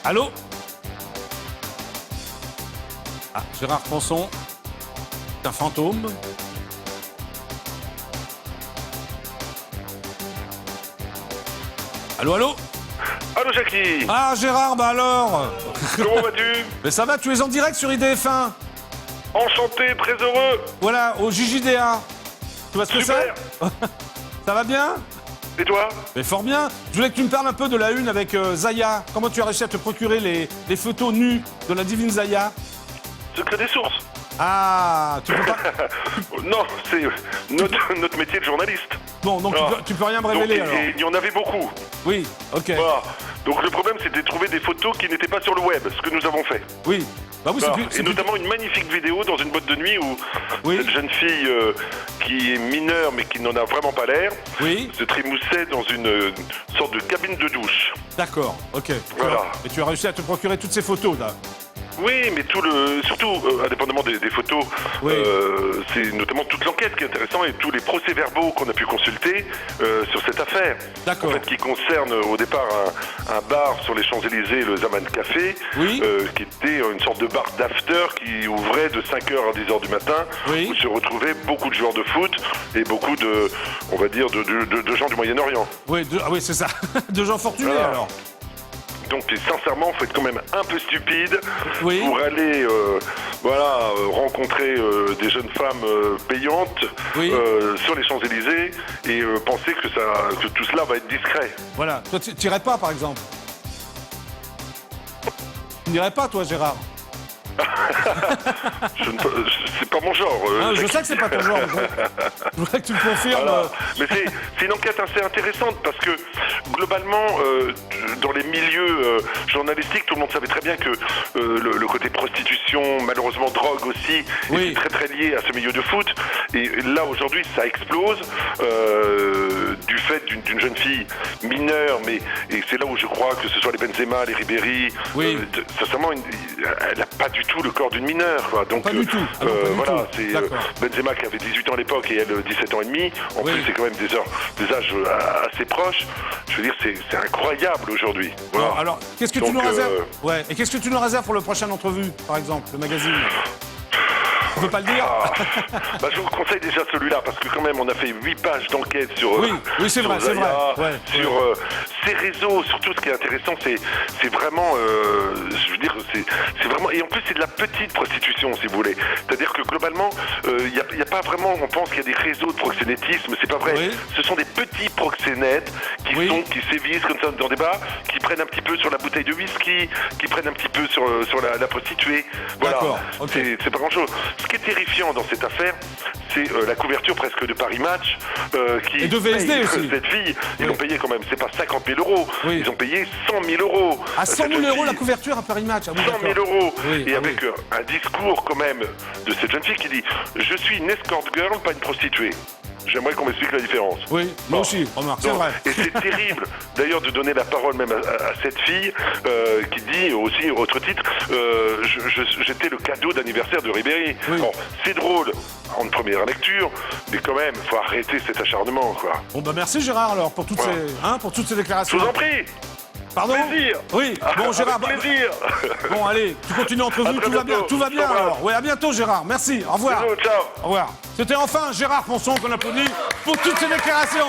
Allô? Ah, Gérard Ponson. C'est un fantôme. Allô, allô? Allô Jackie. Ah, Gérard, bah alors? Comment vas-tu? Mais ça va, tu es en direct sur IDF1. Enchanté, très heureux. Voilà, au JJDA. Tu vois ce que c'est? Super. Ça va bien? Et toi? Mais fort bien. Je voulais que tu me parles un peu de la une avec Zaya. Comment tu as réussi à te procurer les photos nues de la divine Zaya? Secret des sources. Ah, tu peux pas... Non, c'est notre métier de journaliste. Bon, donc Ah. tu peux rien me Donc, révéler alors. et il y en avait beaucoup. Oui, ok. Voilà. Donc le problème c'était de trouver des photos qui n'étaient pas sur le web, ce que nous avons fait. Oui. Bah oui, Voilà. c'est Et plus... notamment une magnifique vidéo dans une boîte de nuit où Oui. cette jeune fille qui est mineure mais qui n'en a vraiment pas l'air Oui. se trémoussait dans une sorte de cabine de douche. D'accord, ok. Voilà. Et tu as réussi à te procurer toutes ces photos là? Oui, mais surtout, indépendamment des photos, Oui. c'est notamment toute l'enquête qui est intéressante et tous les procès-verbaux qu'on a pu consulter sur cette affaire. D'accord. En fait, qui concerne au départ un bar sur les Champs-Élysées, le Zaman Café, Oui. qui était une sorte de bar d'after qui ouvrait de 5h à 10h du matin, Oui. où se retrouvaient beaucoup de joueurs de foot et beaucoup de, on va dire, de gens du Moyen-Orient. Oui, ah oui, c'est ça. De gens fortunés Voilà. alors. Donc sincèrement, faut être quand même un peu stupide Oui. pour aller rencontrer des jeunes femmes payantes Oui. sur les Champs-Élysées et penser que tout cela va être discret. Voilà. Toi, tu n'irais pas par exemple? Tu n'irais pas toi, Gérard? C'est pas mon genre. Ah, je Jackie. sais que c'est pas ton genre. Je voudrais que tu le confirmes. Voilà. Mais c'est une enquête assez intéressante parce que globalement, dans les milieux journalistiques, tout le monde savait très bien que le côté prostitution, malheureusement drogue aussi, Oui. était très très lié à ce milieu de foot. Et là aujourd'hui, ça explose du fait d'une jeune fille mineure, et c'est là où je crois que ce soit les Benzema, les Ribéry, Oui. sincèrement, elle n'a pas du tout le corps d'une mineure, quoi. Donc Pas du tout. Ah non, pas du voilà, tout. c'est D'accord. Benzema qui avait 18 ans à l'époque et elle 17 ans et demi. En Oui. plus, c'est quand même des âges assez proches. Je veux dire, c'est incroyable aujourd'hui. Voilà. Bon, alors, qu'est-ce que tu Donc, nous réserves? Ouais. Et qu'est-ce que tu nous réserves pour le prochain entrevue, par exemple, le magazine? Tu peux pas le dire? Bah, je vous conseille déjà celui-là parce que quand même on a fait 8 pages d'enquête sur Oui, c'est sur vrai, c'est Zaya, vrai. Ouais, sur ces réseaux. Surtout ce qui est intéressant, c'est vraiment, je veux dire, c'est vraiment, et en plus c'est de la petite prostitution si vous voulez. C'est-à-dire que globalement, il y a pas vraiment, on pense qu'il y a des réseaux de proxénétisme, c'est pas vrai. Oui. Ce sont des petits proxénètes qui Oui. qui sévissent comme ça dans des bars, qui prennent un petit peu sur la bouteille de whisky, qui prennent un petit peu sur la prostituée. Voilà. D'accord, ok. C'est pas grand-chose. Ce qui est terrifiant dans cette affaire, c'est la couverture presque de Paris Match qui Et de VSD paye aussi. cette fille. Ils Oui. ont payé quand même, c'est pas 50 000 euros, Oui. ils ont payé 100 000 euros. À 100 000 Cette euros jeune la fille. couverture à Paris Match. Ah oui, 100 000 d'accord. euros. Oui, Et ah avec oui. un discours quand même de cette jeune fille qui dit « Je suis une escort girl, pas une prostituée ». J'aimerais qu'on m'explique la différence. Oui, moi Bon. aussi, remarque, c'est Donc, vrai. Et c'est terrible, d'ailleurs, de donner la parole même à cette fille qui dit aussi, autre titre, j'étais le cadeau d'anniversaire de Ribéry. Oui. Bon, c'est drôle en première lecture, mais quand même, faut arrêter cet acharnement, quoi. Bon, bah merci Gérard alors pour toutes, Voilà. pour toutes ces Je déclarations. vous en prie. Pardon? Plaisir. Oui, bon Gérard. Avec plaisir. Bon, allez, tu continues l'entrevue, À très tout va bien, bientôt. tout va Je bien t'embrasse. alors. Oui, à bientôt Gérard, merci, au revoir. Bisous, ciao. Au revoir. C'était enfin Gérard Ponson qu'on applaudit pour toutes ces déclarations.